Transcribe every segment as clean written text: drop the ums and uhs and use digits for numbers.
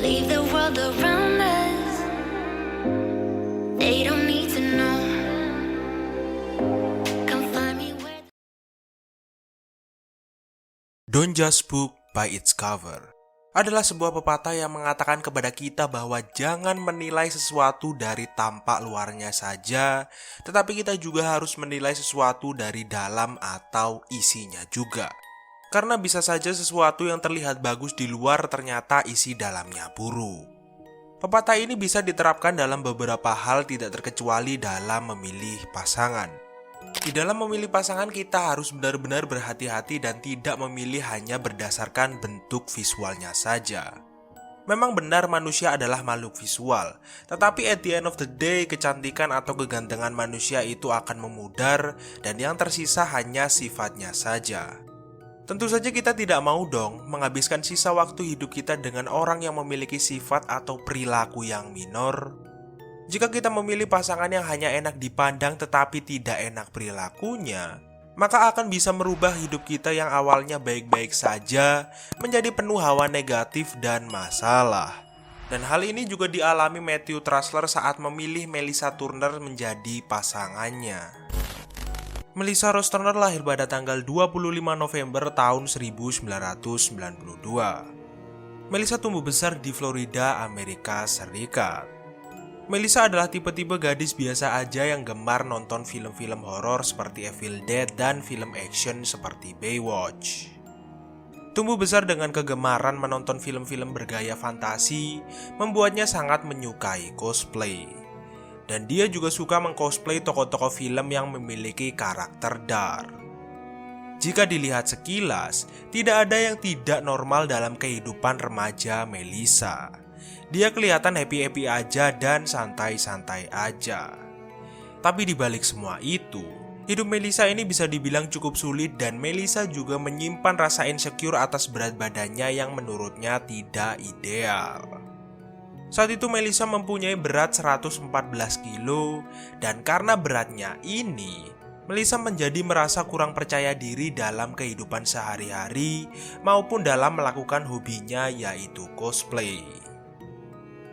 leave the world around us. They don't need to know. Come find me where. Don't judge book by its cover adalah sebuah pepatah yang mengatakan kepada kita bahwa jangan menilai sesuatu dari tampak luarnya saja, tetapi kita juga harus menilai sesuatu dari dalam atau isinya juga. Karena bisa saja sesuatu yang terlihat bagus di luar ternyata isi dalamnya buruk. Pepatah ini bisa diterapkan dalam beberapa hal, tidak terkecuali dalam memilih pasangan. Di dalam memilih pasangan kita harus benar-benar berhati-hati dan tidak memilih hanya berdasarkan bentuk visualnya saja. Memang benar manusia adalah makhluk visual, tetapi at the end of the day kecantikan atau kegantengan manusia itu akan memudar dan yang tersisa hanya sifatnya saja. Tentu saja kita tidak mau dong menghabiskan sisa waktu hidup kita dengan orang yang memiliki sifat atau perilaku yang minor. Jika kita memilih pasangan yang hanya enak dipandang tetapi tidak enak perilakunya, maka akan bisa merubah hidup kita yang awalnya baik-baik saja menjadi penuh hawa negatif dan masalah. Dan hal ini juga dialami Matthew Trusler saat memilih Melissa Turner menjadi pasangannya. Melissa Rose Turner lahir pada tanggal 25 November tahun 1992. Melissa tumbuh besar di Florida, Amerika Serikat. Melissa adalah tipe-tipe gadis biasa aja yang gemar nonton film-film horor seperti Evil Dead dan film action seperti Baywatch. Tumbuh besar dengan kegemaran menonton film-film bergaya fantasi membuatnya sangat menyukai cosplay. Dan dia juga suka mengcosplay tokoh-tokoh film yang memiliki karakter dark. Jika dilihat sekilas, tidak ada yang tidak normal dalam kehidupan remaja Melissa. Dia kelihatan happy-happy aja dan santai-santai aja. Tapi dibalik semua itu, hidup Melissa ini bisa dibilang cukup sulit dan Melissa juga menyimpan rasa insecure atas berat badannya yang menurutnya tidak ideal. Saat itu Melissa mempunyai berat 114 kilo dan karena beratnya ini, Melissa menjadi merasa kurang percaya diri dalam kehidupan sehari-hari maupun dalam melakukan hobinya yaitu cosplay.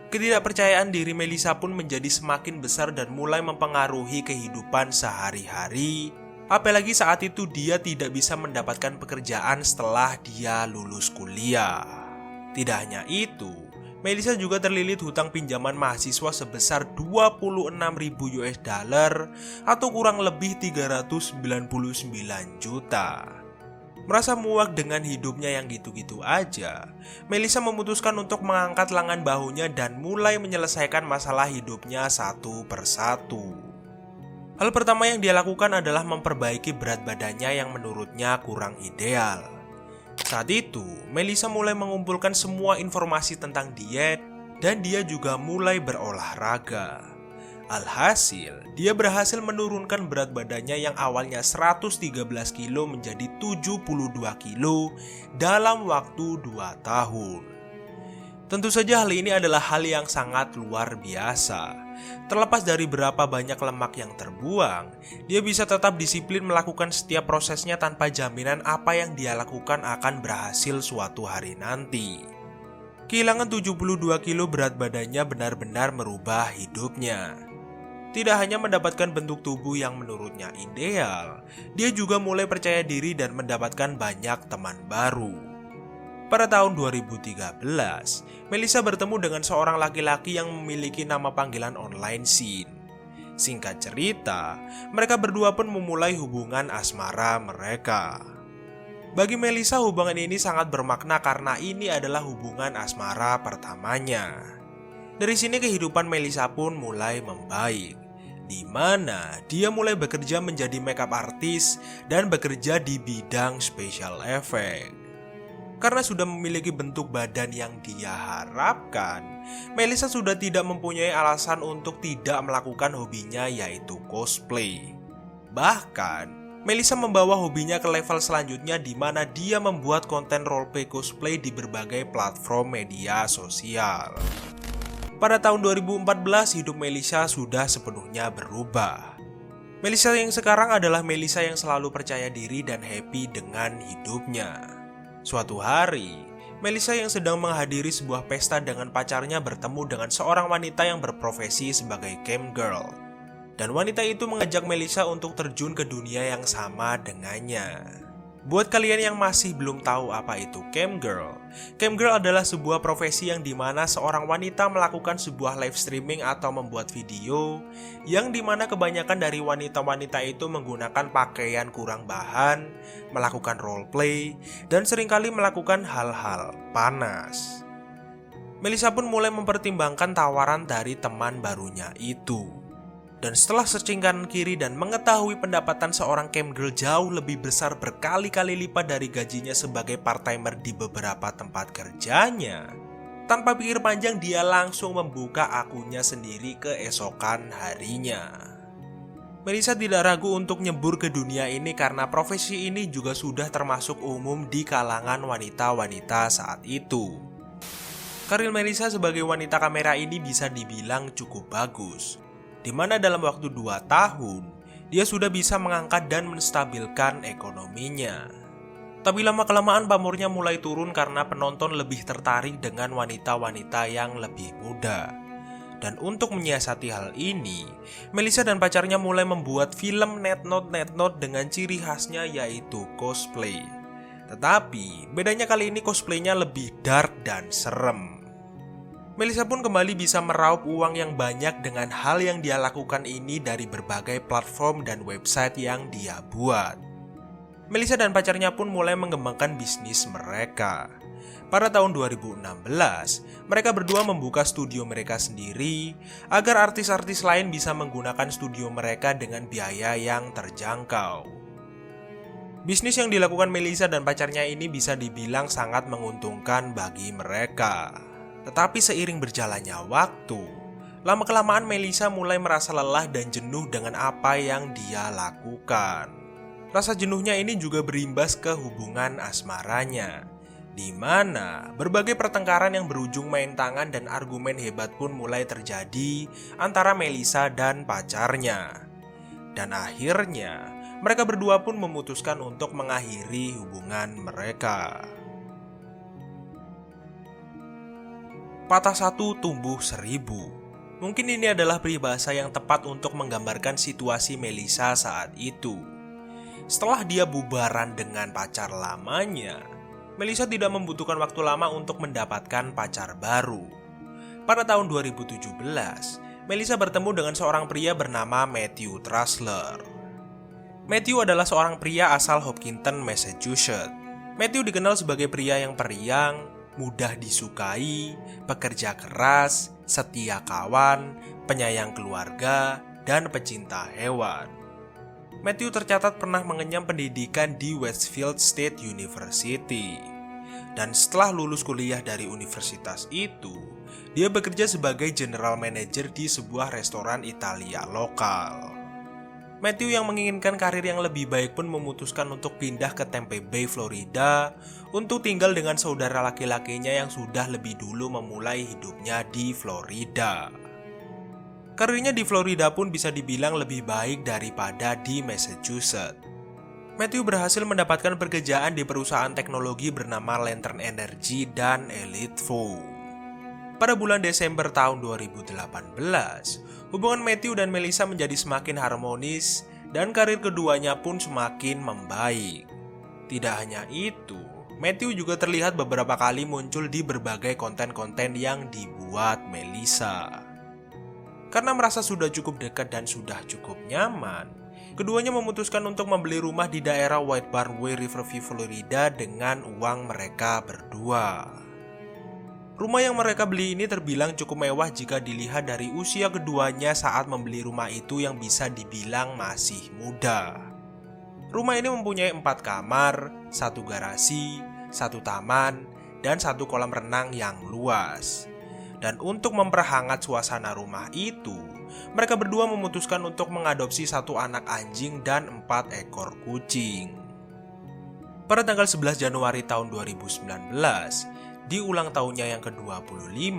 Ketidakpercayaan diri Melissa pun menjadi semakin besar dan mulai mempengaruhi kehidupan sehari-hari. Apalagi saat itu dia tidak bisa mendapatkan pekerjaan setelah dia lulus kuliah. Tidak hanya itu, Melissa juga terlilit hutang pinjaman mahasiswa sebesar 26.000 US dollar atau kurang lebih 399 juta. Merasa muak dengan hidupnya yang gitu-gitu aja, Melissa memutuskan untuk mengangkat lengan bahunya dan mulai menyelesaikan masalah hidupnya satu persatu. Hal pertama yang dia lakukan adalah memperbaiki berat badannya yang menurutnya kurang ideal. Saat itu, Melissa mulai mengumpulkan semua informasi tentang diet dan dia juga mulai berolahraga. Alhasil, dia berhasil menurunkan berat badannya yang awalnya 113 kilo menjadi 72 kilo dalam waktu 2 tahun. Tentu saja hal ini adalah hal yang sangat luar biasa. Terlepas dari berapa banyak lemak yang terbuang, dia bisa tetap disiplin melakukan setiap prosesnya tanpa jaminan apa yang dia lakukan akan berhasil suatu hari nanti. Kehilangan 72 kilo berat badannya benar-benar merubah hidupnya. Tidak hanya mendapatkan bentuk tubuh yang menurutnya ideal, dia juga mulai percaya diri dan mendapatkan banyak teman baru. Pada tahun 2013, Melissa bertemu dengan seorang laki-laki yang memiliki nama panggilan online Sin. Singkat cerita, mereka berdua pun memulai hubungan asmara mereka. Bagi Melissa, hubungan ini sangat bermakna karena ini adalah hubungan asmara pertamanya. Dari sini kehidupan Melissa pun mulai membaik, di mana dia mulai bekerja menjadi makeup artist dan bekerja di bidang special effect. Karena sudah memiliki bentuk badan yang dia harapkan, Melissa sudah tidak mempunyai alasan untuk tidak melakukan hobinya yaitu cosplay. Bahkan, Melissa membawa hobinya ke level selanjutnya di mana dia membuat konten roleplay cosplay di berbagai platform media sosial. Pada tahun 2014, hidup Melissa sudah sepenuhnya berubah. Melissa yang sekarang adalah Melissa yang selalu percaya diri dan happy dengan hidupnya. Suatu hari, Melissa yang sedang menghadiri sebuah pesta dengan pacarnya bertemu dengan seorang wanita yang berprofesi sebagai cam girl. Dan wanita itu mengajak Melissa untuk terjun ke dunia yang sama dengannya. Buat kalian yang masih belum tahu apa itu cam girl adalah sebuah profesi yang dimana seorang wanita melakukan sebuah live streaming atau membuat video yang dimana kebanyakan dari wanita-wanita itu menggunakan pakaian kurang bahan, melakukan roleplay, dan seringkali melakukan hal-hal panas. Melissa pun mulai mempertimbangkan tawaran dari teman barunya itu. Dan setelah searching kanan kiri dan mengetahui pendapatan seorang cam girl jauh lebih besar berkali-kali lipat dari gajinya sebagai part-timer di beberapa tempat kerjanya, tanpa pikir panjang dia langsung membuka akunnya sendiri keesokan harinya. Melissa tidak ragu untuk nyebur ke dunia ini karena profesi ini juga sudah termasuk umum di kalangan wanita-wanita saat itu. Karir Melissa sebagai wanita kamera ini bisa dibilang cukup bagus, di mana dalam waktu 2 tahun, dia sudah bisa mengangkat dan menstabilkan ekonominya. Tapi lama-kelamaan pamornya mulai turun karena penonton lebih tertarik dengan wanita-wanita yang lebih muda. Dan untuk menyiasati hal ini, Melissa dan pacarnya mulai membuat film Net Note dengan ciri khasnya yaitu cosplay. Tetapi, bedanya kali ini cosplaynya lebih dark dan serem. Melissa pun kembali bisa meraup uang yang banyak dengan hal yang dia lakukan ini dari berbagai platform dan website yang dia buat. Melissa dan pacarnya pun mulai mengembangkan bisnis mereka. Pada tahun 2016, mereka berdua membuka studio mereka sendiri agar artis-artis lain bisa menggunakan studio mereka dengan biaya yang terjangkau. Bisnis yang dilakukan Melissa dan pacarnya ini bisa dibilang sangat menguntungkan bagi mereka. Tetapi seiring berjalannya waktu, lama-kelamaan Melissa mulai merasa lelah dan jenuh dengan apa yang dia lakukan. Rasa jenuhnya ini juga berimbas ke hubungan asmaranya, di mana berbagai pertengkaran yang berujung main tangan dan argumen hebat pun mulai terjadi antara Melissa dan pacarnya. Dan akhirnya, mereka berdua pun memutuskan untuk mengakhiri hubungan mereka. Patah satu tumbuh 1000. Mungkin ini adalah peribahasa yang tepat untuk menggambarkan situasi Melissa saat itu. Setelah dia bubaran dengan pacar lamanya, Melissa tidak membutuhkan waktu lama untuk mendapatkan pacar baru. Pada tahun 2017, Melissa bertemu dengan seorang pria bernama Matthew Trusler. Matthew adalah seorang pria asal Hopkinton, Massachusetts. Matthew dikenal sebagai pria yang periang, mudah disukai, pekerja keras, setia kawan, penyayang keluarga, dan pecinta hewan. Matthew tercatat pernah mengenyam pendidikan di Westfield State University. Dan setelah lulus kuliah dari universitas itu, dia bekerja sebagai general manager di sebuah restoran Italia lokal. Matthew yang menginginkan karir yang lebih baik pun memutuskan untuk pindah ke Tampa Bay, Florida untuk tinggal dengan saudara laki-lakinya yang sudah lebih dulu memulai hidupnya di Florida. Karirnya di Florida pun bisa dibilang lebih baik daripada di Massachusetts. Matthew berhasil mendapatkan pekerjaan di perusahaan teknologi bernama Lantern Energy dan Elite Foam. Pada bulan Desember tahun 2018, hubungan Matthew dan Melissa menjadi semakin harmonis dan karir keduanya pun semakin membaik. Tidak hanya itu, Matthew juga terlihat beberapa kali muncul di berbagai konten-konten yang dibuat Melissa. Karena merasa sudah cukup dekat dan sudah cukup nyaman, keduanya memutuskan untuk membeli rumah di daerah White Barn Way, Riverview, Florida dengan uang mereka berdua. Rumah yang mereka beli ini terbilang cukup mewah jika dilihat dari usia keduanya saat membeli rumah itu yang bisa dibilang masih muda. Rumah ini mempunyai 4 kamar, 1 garasi, 1 taman, dan 1 kolam renang yang luas. Dan untuk memperhangat suasana rumah itu, mereka berdua memutuskan untuk mengadopsi 1 anak anjing dan 4 ekor kucing. Pada tanggal 11 Januari tahun 2019, di ulang tahunnya yang ke-25,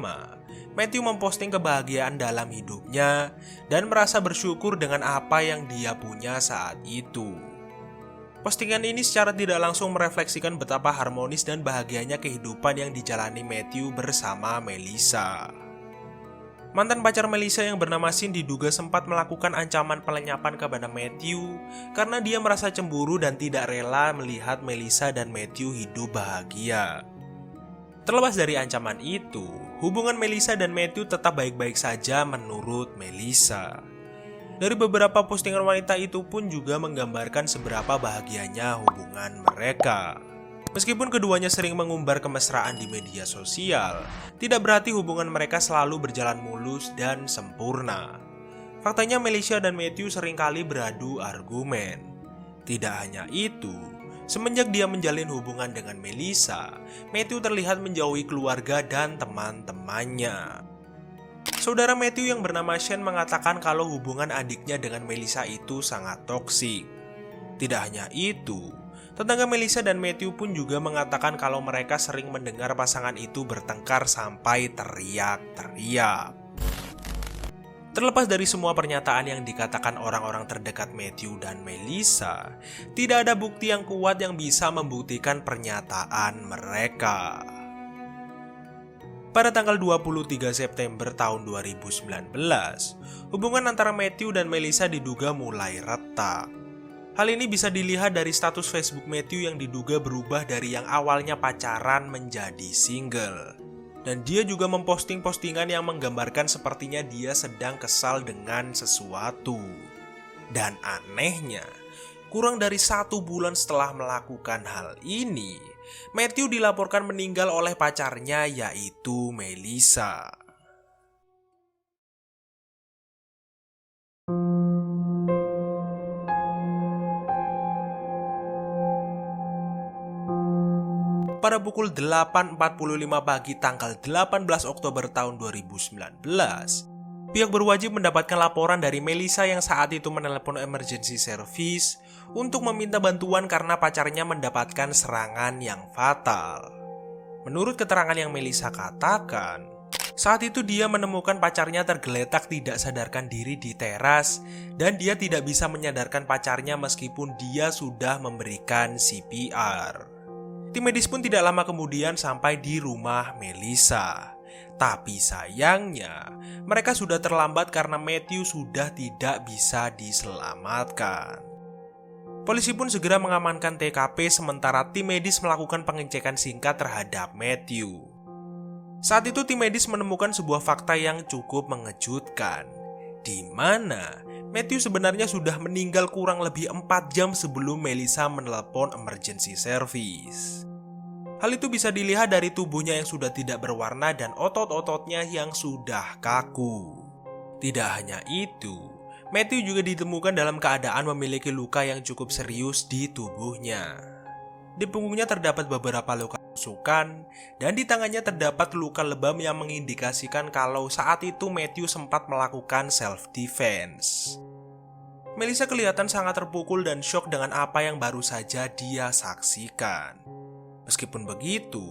Matthew memposting kebahagiaan dalam hidupnya dan merasa bersyukur dengan apa yang dia punya saat itu. Postingan ini secara tidak langsung merefleksikan betapa harmonis dan bahagianya kehidupan yang dijalani Matthew bersama Melissa. Mantan pacar Melissa yang bernama Sin diduga sempat melakukan ancaman pelenyapan kepada Matthew karena dia merasa cemburu dan tidak rela melihat Melissa dan Matthew hidup bahagia. Terlepas dari ancaman itu, hubungan Melissa dan Matthew tetap baik-baik saja menurut Melissa. Dari beberapa postingan wanita itu pun juga menggambarkan seberapa bahagianya hubungan mereka. Meskipun keduanya sering mengumbar kemesraan di media sosial, tidak berarti hubungan mereka selalu berjalan mulus dan sempurna. Faktanya Melissa dan Matthew seringkali beradu argumen. Tidak hanya itu, semenjak dia menjalin hubungan dengan Melissa, Matthew terlihat menjauhi keluarga dan teman-temannya. Saudara Matthew yang bernama Shane mengatakan kalau hubungan adiknya dengan Melissa itu sangat toksik. Tidak hanya itu, tetangga Melissa dan Matthew pun juga mengatakan kalau mereka sering mendengar pasangan itu bertengkar sampai teriak-teriak. Terlepas dari semua pernyataan yang dikatakan orang-orang terdekat Matthew dan Melissa, tidak ada bukti yang kuat yang bisa membuktikan pernyataan mereka. Pada tanggal 23 September tahun 2019, hubungan antara Matthew dan Melissa diduga mulai retak. Hal ini bisa dilihat dari status Facebook Matthew yang diduga berubah dari yang awalnya pacaran menjadi single. Dan dia juga memposting postingan yang menggambarkan sepertinya dia sedang kesal dengan sesuatu. Dan anehnya, kurang dari 1 bulan setelah melakukan hal ini, Matthew dilaporkan meninggal oleh pacarnya yaitu Melissa. Pada pukul 8.45 pagi tanggal 18 Oktober tahun 2019, pihak berwajib mendapatkan laporan dari Melissa yang saat itu menelepon emergency service untuk meminta bantuan karena pacarnya mendapatkan serangan yang fatal. Menurut keterangan yang Melissa katakan, saat itu dia menemukan pacarnya tergeletak tidak sadarkan diri di teras dan dia tidak bisa menyadarkan pacarnya meskipun dia sudah memberikan CPR. Tim medis pun tidak lama kemudian sampai di rumah Melissa. Tapi sayangnya, mereka sudah terlambat karena Matthew sudah tidak bisa diselamatkan. Polisi pun segera mengamankan TKP sementara tim medis melakukan pengecekan singkat terhadap Matthew. Saat itu tim medis menemukan sebuah fakta yang cukup mengejutkan, di mana Matthew sebenarnya sudah meninggal kurang lebih 4 jam sebelum Melissa menelepon emergency service. Hal itu bisa dilihat dari tubuhnya yang sudah tidak berwarna dan otot-ototnya yang sudah kaku. Tidak hanya itu, Matthew juga ditemukan dalam keadaan memiliki luka yang cukup serius di tubuhnya. Di punggungnya terdapat beberapa luka tusukan, dan di tangannya terdapat luka lebam yang mengindikasikan kalau saat itu Matthew sempat melakukan self-defense. Melissa kelihatan sangat terpukul dan syok dengan apa yang baru saja dia saksikan. Meskipun begitu,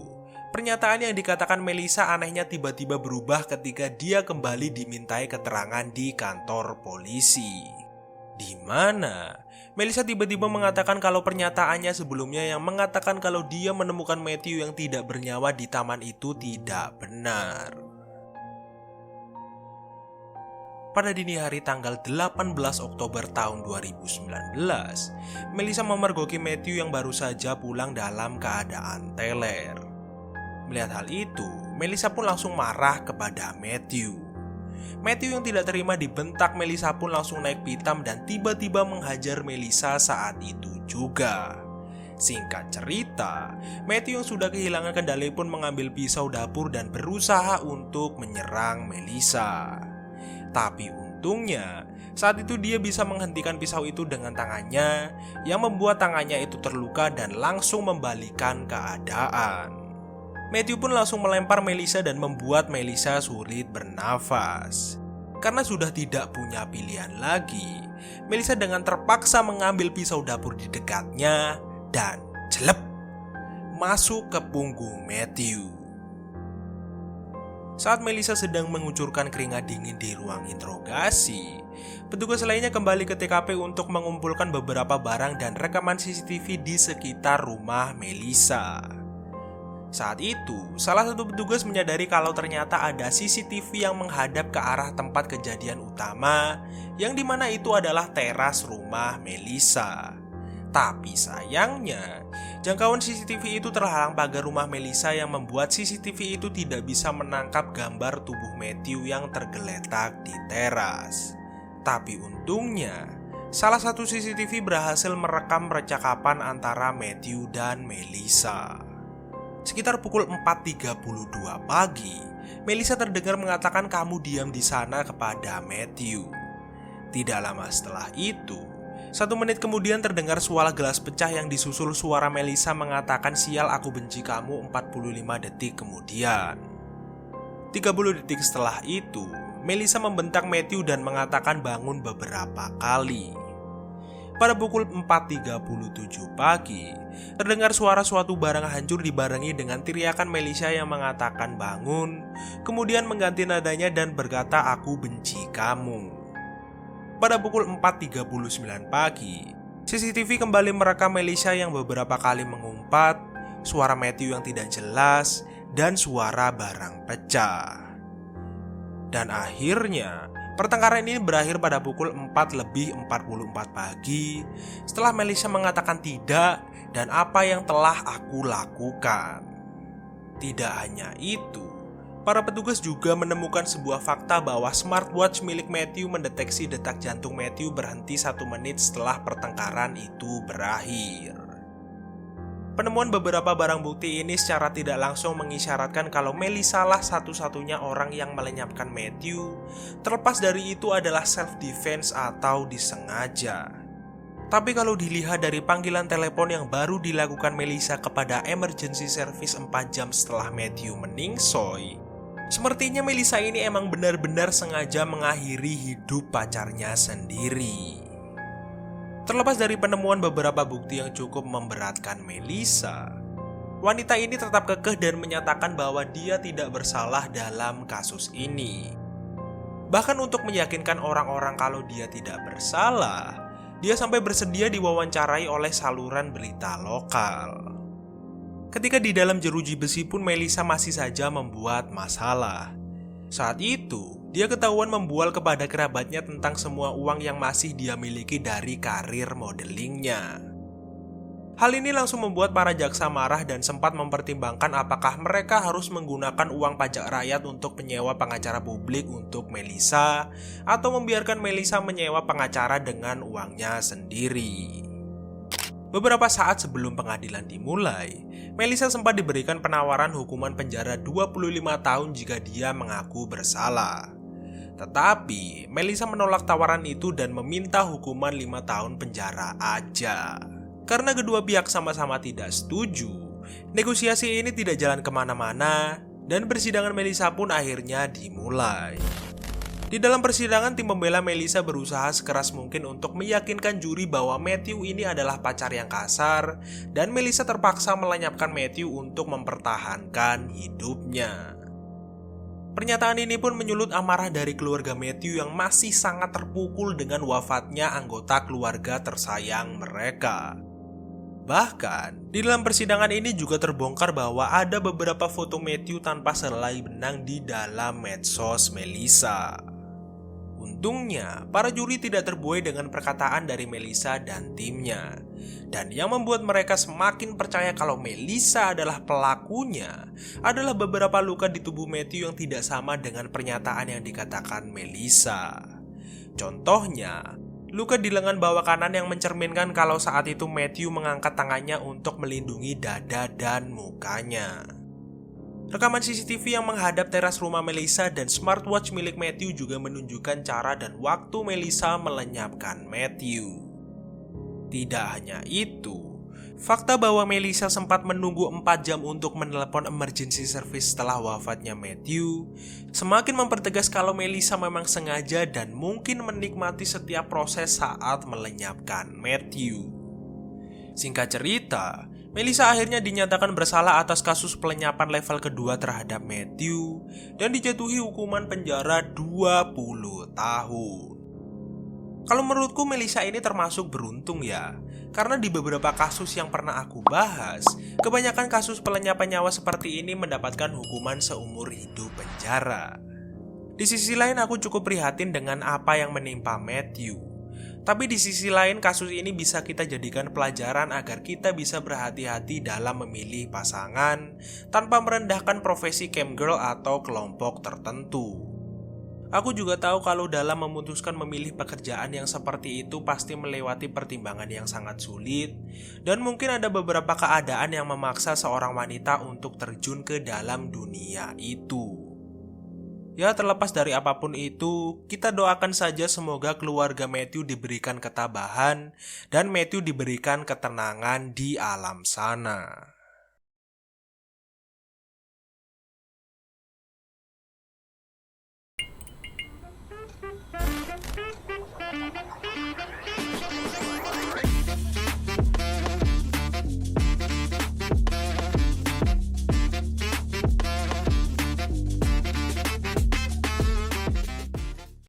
pernyataan yang dikatakan Melissa anehnya tiba-tiba berubah ketika dia kembali dimintai keterangan di kantor polisi. Di mana Melissa tiba-tiba mengatakan kalau pernyataannya sebelumnya yang mengatakan kalau dia menemukan Matthew yang tidak bernyawa di taman itu tidak benar. Pada dini hari tanggal 18 Oktober tahun 2019, Melissa memergoki Matthew yang baru saja pulang dalam keadaan teler. Melihat hal itu, Melissa pun langsung marah kepada Matthew. Matthew yang tidak terima dibentak Melissa pun langsung naik pitam dan tiba-tiba menghajar Melissa saat itu juga. Singkat cerita, Matthew yang sudah kehilangan kendali pun mengambil pisau dapur dan berusaha untuk menyerang Melissa. Tapi untungnya, saat itu dia bisa menghentikan pisau itu dengan tangannya, yang membuat tangannya itu terluka dan langsung membalikan keadaan. Matthew pun langsung melempar Melissa dan membuat Melissa sulit bernafas. Karena sudah tidak punya pilihan lagi, Melissa dengan terpaksa mengambil pisau dapur di dekatnya dan jelep masuk ke punggung Matthew. Saat Melissa sedang mengucurkan keringat dingin di ruang interogasi, petugas lainnya kembali ke TKP untuk mengumpulkan beberapa barang dan rekaman CCTV di sekitar rumah Melissa. Saat itu, salah satu petugas menyadari kalau ternyata ada CCTV yang menghadap ke arah tempat kejadian utama, yang dimana itu adalah teras rumah Melissa. Tapi sayangnya, jangkauan CCTV itu terhalang pagar rumah Melissa yang membuat CCTV itu tidak bisa menangkap gambar tubuh Matthew yang tergeletak di teras. Tapi untungnya, salah satu CCTV berhasil merekam percakapan antara Matthew dan Melissa. Sekitar pukul 4.32 pagi, Melissa terdengar mengatakan kamu diam di sana kepada Matthew. Tidak lama setelah itu, 1 menit kemudian terdengar suara gelas pecah yang disusul suara Melissa mengatakan sial aku benci kamu 45 detik kemudian. 30 detik setelah itu, Melissa membentak Matthew dan mengatakan bangun beberapa kali. Pada pukul 4.37 pagi, terdengar suara suatu barang hancur dibarengi dengan teriakan Melissa yang mengatakan bangun, kemudian mengganti nadanya dan berkata aku benci kamu. Pada pukul 4.39 pagi, CCTV kembali merekam Melissa yang beberapa kali mengumpat, suara Matthew yang tidak jelas, dan suara barang pecah. Dan akhirnya, pertengkaran ini berakhir pada pukul 4.44 pagi setelah Melissa mengatakan tidak dan apa yang telah aku lakukan. Tidak hanya itu, para petugas juga menemukan sebuah fakta bahwa smartwatch milik Matthew mendeteksi detak jantung Matthew berhenti 1 menit setelah pertengkaran itu berakhir. Penemuan beberapa barang bukti ini secara tidak langsung mengisyaratkan kalau Melissa lah satu-satunya orang yang melenyapkan Matthew, terlepas dari itu adalah self-defense atau disengaja. Tapi kalau dilihat dari panggilan telepon yang baru dilakukan Melissa kepada emergency service 4 jam setelah Matthew meningsoy, sepertinya Melissa ini emang benar-benar sengaja mengakhiri hidup pacarnya sendiri. Terlepas dari penemuan beberapa bukti yang cukup memberatkan Melissa, wanita ini tetap kekeh dan menyatakan bahwa dia tidak bersalah dalam kasus ini. Bahkan untuk meyakinkan orang-orang kalau dia tidak bersalah, dia sampai bersedia diwawancarai oleh saluran berita lokal. Ketika di dalam jeruji besi pun Melissa masih saja membuat masalah. Saat itu, dia ketahuan membual kepada kerabatnya tentang semua uang yang masih dia miliki dari karir modelingnya. Hal ini langsung membuat para jaksa marah dan sempat mempertimbangkan apakah mereka harus menggunakan uang pajak rakyat untuk menyewa pengacara publik untuk Melissa atau membiarkan Melissa menyewa pengacara dengan uangnya sendiri. Beberapa saat sebelum pengadilan dimulai, Melissa sempat diberikan penawaran hukuman penjara 25 tahun jika dia mengaku bersalah. Tetapi, Melissa menolak tawaran itu dan meminta hukuman 5 tahun penjara aja. Karena kedua pihak sama-sama tidak setuju, negosiasi ini tidak jalan kemana-mana dan persidangan Melissa pun akhirnya dimulai. Di dalam persidangan, tim pembela Melissa berusaha sekeras mungkin untuk meyakinkan juri bahwa Matthew ini adalah pacar yang kasar dan Melissa terpaksa melenyapkan Matthew untuk mempertahankan hidupnya. Pernyataan ini pun menyulut amarah dari keluarga Matthew yang masih sangat terpukul dengan wafatnya anggota keluarga tersayang mereka. Bahkan, di dalam persidangan ini juga terbongkar bahwa ada beberapa foto Matthew tanpa selai benang di dalam medsos Melissa. Untungnya, para juri tidak terbuai dengan perkataan dari Melissa dan timnya. Dan yang membuat mereka semakin percaya kalau Melissa adalah pelakunya adalah beberapa luka di tubuh Matthew yang tidak sama dengan pernyataan yang dikatakan Melissa. Contohnya, luka di lengan bawah kanan yang mencerminkan kalau saat itu Matthew mengangkat tangannya untuk melindungi dada dan mukanya. Rekaman CCTV yang menghadap teras rumah Melissa dan smartwatch milik Matthew juga menunjukkan cara dan waktu Melissa melenyapkan Matthew. Tidak hanya itu, fakta bahwa Melissa sempat menunggu 4 jam untuk menelepon emergency service setelah wafatnya Matthew semakin mempertegas kalau Melissa memang sengaja dan mungkin menikmati setiap proses saat melenyapkan Matthew. Singkat cerita, Melissa akhirnya dinyatakan bersalah atas kasus pelenyapan level kedua terhadap Matthew dan dijatuhi hukuman penjara 20 tahun. Kalau menurutku Melissa ini termasuk beruntung ya, karena di beberapa kasus yang pernah aku bahas, kebanyakan kasus pelenyapan nyawa seperti ini mendapatkan hukuman seumur hidup penjara. Di sisi lain aku cukup prihatin dengan apa yang menimpa Matthew. Tapi di sisi lain kasus ini bisa kita jadikan pelajaran agar kita bisa berhati-hati dalam memilih pasangan tanpa merendahkan profesi camgirl atau kelompok tertentu. Aku juga tahu kalau dalam memutuskan memilih pekerjaan yang seperti itu pasti melewati pertimbangan yang sangat sulit dan mungkin ada beberapa keadaan yang memaksa seorang wanita untuk terjun ke dalam dunia itu. Ya, terlepas dari apapun itu, kita doakan saja semoga keluarga Matthew diberikan ketabahan dan Matthew diberikan ketenangan di alam sana.